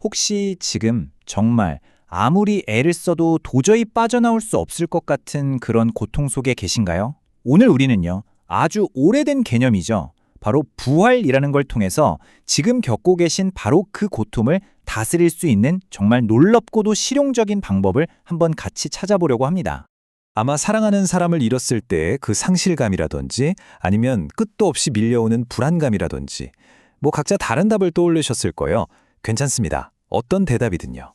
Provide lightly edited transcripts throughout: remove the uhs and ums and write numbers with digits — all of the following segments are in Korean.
혹시 지금 정말 아무리 애를 써도 도저히 빠져나올 수 없을 것 같은 그런 고통 속에 계신가요? 오늘 우리는요, 아주 오래된 개념이죠. 바로 부활이라는 걸 통해서 지금 겪고 계신 바로 그 고통을 다스릴 수 있는 정말 놀랍고도 실용적인 방법을 한번 같이 찾아보려고 합니다. 아마 사랑하는 사람을 잃었을 때 그 상실감이라든지 아니면 끝도 없이 밀려오는 불안감이라든지 각자 다른 답을 떠올리셨을 거예요. 괜찮습니다. 어떤 대답이든요.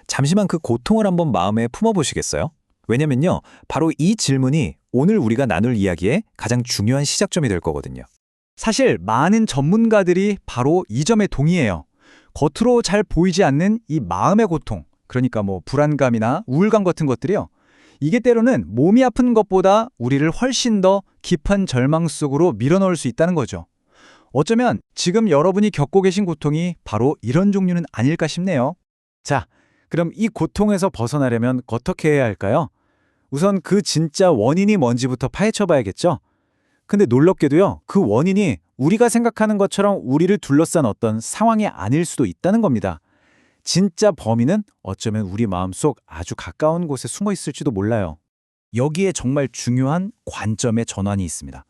잠시만 그 고통을 한번 마음에 품어보시겠어요? 왜냐면요, 바로 이 질문이 오늘 우리가 나눌 이야기의 가장 중요한 시작점이 될 거거든요. 사실 많은 전문가들이 바로 이 점에 동의해요. 겉으로 잘 보이지 않는 이 마음의 고통, 그러니까 불안감이나 우울감 같은 것들이요. 이게 때로는 몸이 아픈 것보다 우리를 훨씬 더 깊은 절망 속으로 밀어넣을 수 있다는 거죠. 어쩌면 지금 여러분이 겪고 계신 고통이 바로 이런 종류는 아닐까 싶네요. 자, 그럼 이 고통에서 벗어나려면 어떻게 해야 할까요? 우선 그 진짜 원인이 뭔지부터 파헤쳐 봐야겠죠? 근데 놀랍게도요, 그 원인이 우리가 생각하는 것처럼 우리를 둘러싼 어떤 상황이 아닐 수도 있다는 겁니다. 진짜 범인은 어쩌면 우리 마음속 아주 가까운 곳에 숨어 있을지도 몰라요. 여기에 정말 중요한 관점의 전환이 있습니다.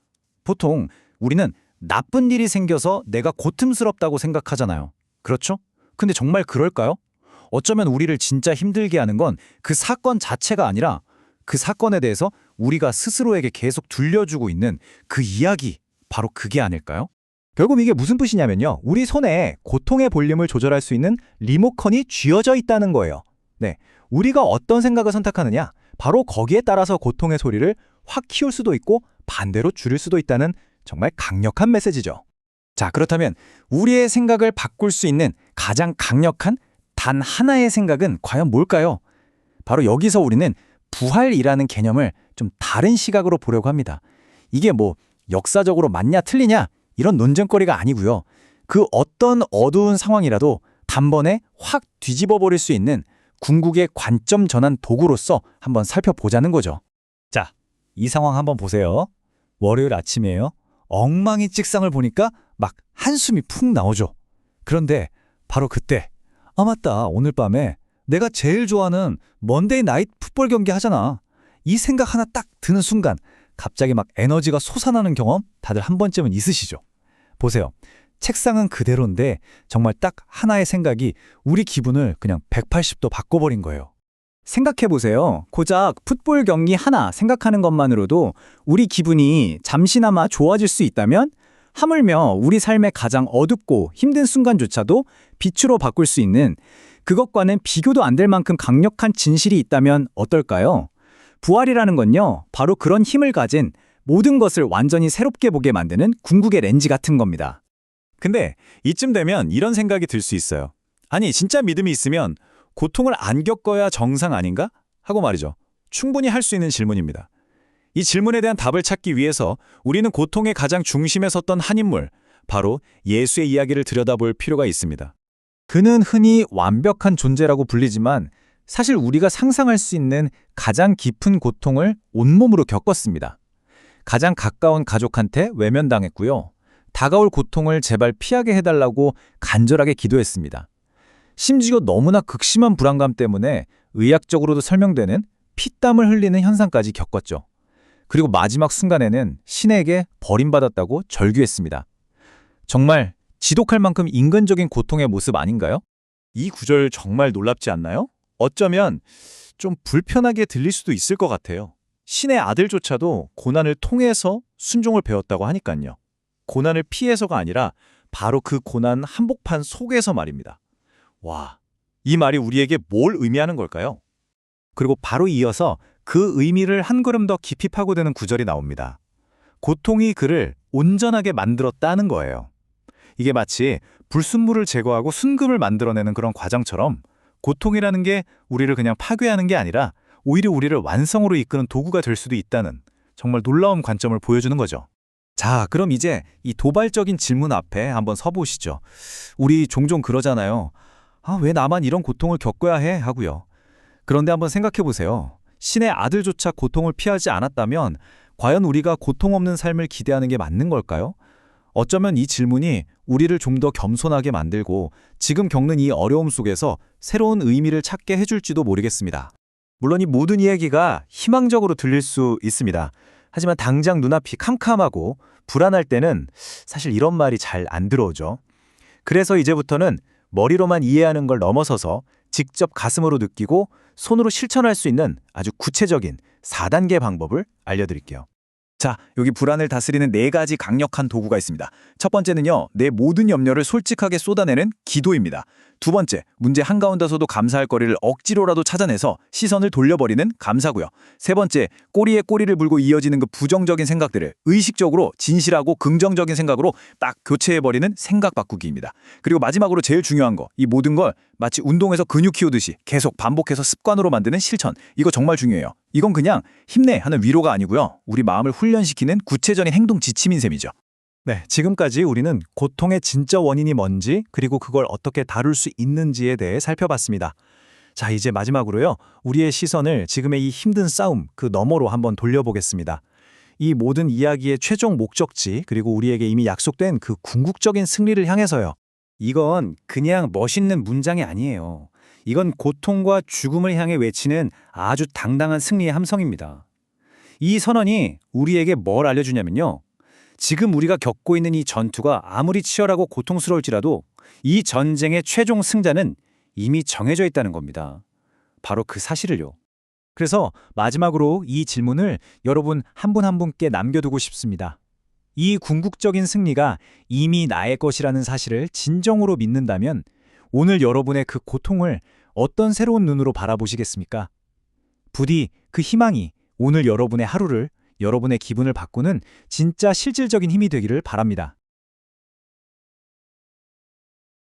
보통 우리는 나쁜 일이 생겨서 내가 고통스럽다고 생각하잖아요. 그렇죠? 근데 정말 그럴까요? 어쩌면 우리를 진짜 힘들게 하는 건 그 사건 자체가 아니라 그 사건에 대해서 우리가 스스로에게 계속 들려주고 있는 그 이야기, 바로 그게 아닐까요? 결국 이게 무슨 뜻이냐면요. 우리 손에 고통의 볼륨을 조절할 수 있는 리모컨이 쥐어져 있다는 거예요. 네, 우리가 어떤 생각을 선택하느냐, 바로 거기에 따라서 고통의 소리를 확 키울 수도 있고 반대로 줄일 수도 있다는 정말 강력한 메시지죠. 자, 그렇다면 우리의 생각을 바꿀 수 있는 가장 강력한 단 하나의 생각은 과연 뭘까요? 바로 여기서 우리는 부활이라는 개념을 좀 다른 시각으로 보려고 합니다. 이게 역사적으로 맞냐 틀리냐 이런 논쟁거리가 아니고요. 그 어떤 어두운 상황이라도 단번에 확 뒤집어 버릴 수 있는 궁극의 관점 전환 도구로서 한번 살펴보자는 거죠. 자, 이 상황 한번 보세요. 월요일 아침이에요. 엉망인 책상을 보니까 막 한숨이 푹 나오죠. 그런데 바로 그때, 맞다, 오늘 밤에 내가 제일 좋아하는 먼데이 나잇 풋볼 경기 하잖아. 이 생각 하나 딱 드는 순간 갑자기 막 에너지가 솟아나는 경험 다들 한 번쯤은 있으시죠? 보세요. 책상은 그대로인데 정말 딱 하나의 생각이 우리 기분을 그냥 180도 바꿔버린 거예요. 생각해보세요. 고작 풋볼 경기 하나 생각하는 것만으로도 우리 기분이 잠시나마 좋아질 수 있다면 하물며 우리 삶의 가장 어둡고 힘든 순간조차도 빛으로 바꿀 수 있는 그것과는 비교도 안 될 만큼 강력한 진실이 있다면 어떨까요? 부활이라는 건요, 바로 그런 힘을 가진 모든 것을 완전히 새롭게 보게 만드는 궁극의 렌즈 같은 겁니다. 근데 이쯤 되면 이런 생각이 들 수 있어요. 아니, 진짜 믿음이 있으면 고통을 안 겪어야 정상 아닌가? 하고 말이죠. 충분히 할 수 있는 질문입니다. 이 질문에 대한 답을 찾기 위해서 우리는 고통의 가장 중심에 섰던 한 인물, 바로 예수의 이야기를 들여다볼 필요가 있습니다. 그는 흔히 완벽한 존재라고 불리지만 사실 우리가 상상할 수 있는 가장 깊은 고통을 온몸으로 겪었습니다. 가장 가까운 가족한테 외면당했고요. 다가올 고통을 제발 피하게 해달라고 간절하게 기도했습니다. 심지어 너무나 극심한 불안감 때문에 의학적으로도 설명되는 피땀을 흘리는 현상까지 겪었죠. 그리고 마지막 순간에는 신에게 버림받았다고 절규했습니다. 정말 지독할 만큼 인간적인 고통의 모습 아닌가요? 이 구절 정말 놀랍지 않나요? 어쩌면 좀 불편하게 들릴 수도 있을 것 같아요. 신의 아들조차도 고난을 통해서 순종을 배웠다고 하니까요. 고난을 피해서가 아니라 바로 그 고난 한복판 속에서 말입니다. 와, 이 말이 우리에게 뭘 의미하는 걸까요? 그리고 바로 이어서 그 의미를 한 걸음 더 깊이 파고드는 구절이 나옵니다. 고통이 그를 온전하게 만들었다는 거예요. 이게 마치 불순물을 제거하고 순금을 만들어내는 그런 과정처럼 고통이라는 게 우리를 그냥 파괴하는 게 아니라 오히려 우리를 완성으로 이끄는 도구가 될 수도 있다는 정말 놀라운 관점을 보여주는 거죠. 자, 그럼 이제 이 도발적인 질문 앞에 한번 서보시죠. 우리 종종 그러잖아요. 왜 나만 이런 고통을 겪어야 해? 하고요. 그런데 한번 생각해 보세요. 신의 아들조차 고통을 피하지 않았다면 과연 우리가 고통 없는 삶을 기대하는 게 맞는 걸까요? 어쩌면 이 질문이 우리를 좀 더 겸손하게 만들고 지금 겪는 이 어려움 속에서 새로운 의미를 찾게 해줄지도 모르겠습니다. 물론 이 모든 이야기가 희망적으로 들릴 수 있습니다. 하지만 당장 눈앞이 캄캄하고 불안할 때는 사실 이런 말이 잘 안 들어오죠. 그래서 이제부터는 머리로만 이해하는 걸 넘어서서 직접 가슴으로 느끼고 손으로 실천할 수 있는 아주 구체적인 4단계 방법을 알려드릴게요. 자, 여기 불안을 다스리는 4가지 강력한 도구가 있습니다. 첫 번째는요, 내 모든 염려를 솔직하게 쏟아내는 기도입니다. 두 번째, 문제 한가운데서도 감사할 거리를 억지로라도 찾아내서 시선을 돌려버리는 감사고요. 세 번째, 꼬리에 꼬리를 물고 이어지는 그 부정적인 생각들을 의식적으로 진실하고 긍정적인 생각으로 딱 교체해버리는 생각 바꾸기입니다. 그리고 마지막으로 제일 중요한 거, 이 모든 걸 마치 운동에서 근육 키우듯이 계속 반복해서 습관으로 만드는 실천. 이거 정말 중요해요. 이건 그냥 힘내 하는 위로가 아니고요. 우리 마음을 훈련시키는 구체적인 행동 지침인 셈이죠. 네, 지금까지 우리는 고통의 진짜 원인이 뭔지 그리고 그걸 어떻게 다룰 수 있는지에 대해 살펴봤습니다. 자, 이제 마지막으로요. 우리의 시선을 지금의 이 힘든 싸움 그 너머로 한번 돌려보겠습니다. 이 모든 이야기의 최종 목적지 그리고 우리에게 이미 약속된 그 궁극적인 승리를 향해서요. 이건 그냥 멋있는 문장이 아니에요. 이건 고통과 죽음을 향해 외치는 아주 당당한 승리의 함성입니다. 이 선언이 우리에게 뭘 알려주냐면요. 지금 우리가 겪고 있는 이 전투가 아무리 치열하고 고통스러울지라도 이 전쟁의 최종 승자는 이미 정해져 있다는 겁니다. 바로 그 사실을요. 그래서 마지막으로 이 질문을 여러분 한 분 한 분께 남겨두고 싶습니다. 이 궁극적인 승리가 이미 나의 것이라는 사실을 진정으로 믿는다면 오늘 여러분의 그 고통을 어떤 새로운 눈으로 바라보시겠습니까? 부디 그 희망이 오늘 여러분의 하루를, 여러분의 기분을 바꾸는 진짜 실질적인 힘이 되기를 바랍니다.